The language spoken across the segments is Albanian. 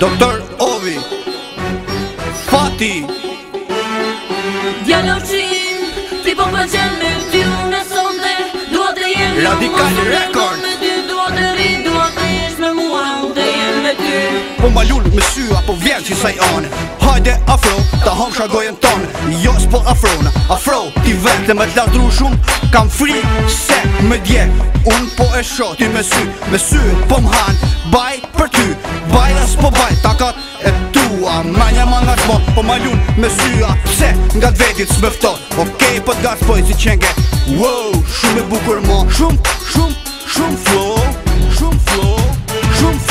Doktor Ovi Fati Djaloqim, ti po pëlqen me ty unë sonte. Dua të jem Radical Record me ty, dua të ri, dua të jesh me mua, unë të jem me ty. Po ma lull me sy apo vjen që saj ane. Hajde afro, ta hom shagojën tonë. Jo s'po afrona, afro ti vete me t'ladru shumë. Kam fri se me dje, unë po e shoh ti me sy po m'han, baj për ty. Baj as po baj, takat e tua. Manja ma nga s'mo, po ma lull me syja. Pse nga t'vetit s'mefton, okej po t'gaspoj si qenge. Wow, shumë e bukur mo, shumë flow.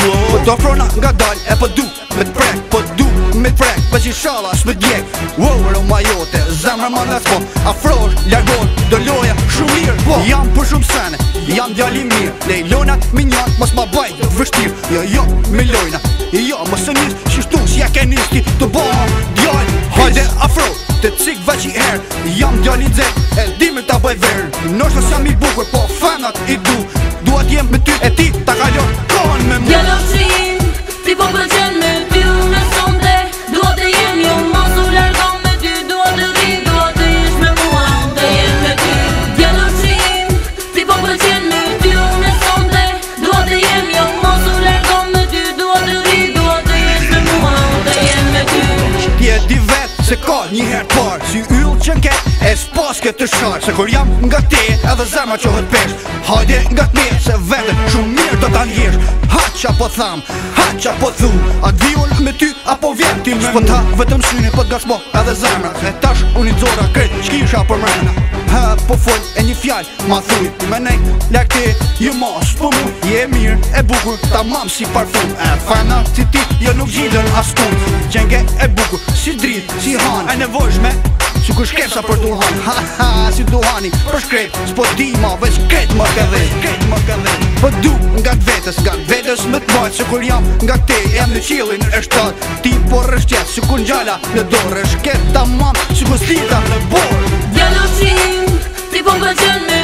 Po do frona nga dal e po du me t'prek, pa që shala s'me djek. Wow, roma jote, zemra ma nga s'po. Afrosh, largon, do loja shumë mirë. Po, jam për shumë sene, jam djali mirë. Lejlonat minjan, mos ma baj vështir. Jo, me lojna, jo, mos e nis qishtu si ja ke nis ti të boha djall. Hajde afro, të cik veq i her. Jam djali dzek, e dimër ta bëj verën. Nështë s'jam i bukur, po fanat i du. Duat jem me ty e ti ta kalon kohën me mu. Djaloqim, ti po pëlqen me ty unë sonte. Dua të jem jo mos u largon me ty. Dua të ri, dua të jesh me mua, unë të jem me ty. Djaloqim, ti po pëlqen me ty unë sonte. Dua të jem jo mos u largon me ty. Dua të ri, dua të jesh me mua, unë të jem me ty. Ti e di vet se ka një herë parë, si yll që n'ke e s'pas ke të sharë. Se kur jam nga te edhe zemra qohet pesh. Hajde nga t'ne se vete shumë mirë do t'a njesh. Haqa po tham, haqa po thu. A t'vion me ty apo vjen ti me mu. S'po tha vetëm syni po t'gasmo edhe zemra. E tash unë i dzora kret qkisha për mrena. Po fol e një fjall ma thuj. Me nej lak ti ju mos po mu. Je mirë e bukur ta mam si parfum. E fana si ti jo nuk gjidën as kun. Qenge e bukur si drit, si han. E nevojshme si kur shkesa për duhan. Ha, si duhani për shkret. S'po di ma veç kret më ka dhe. Po du nga t'vetës me t'majt. Se kur jam nga te jem në qilin e shtat. Ti po rështjet si kur njala në dorë. Shket ta mam si kur stita në borë. Djaloqim, ti po pëlqen me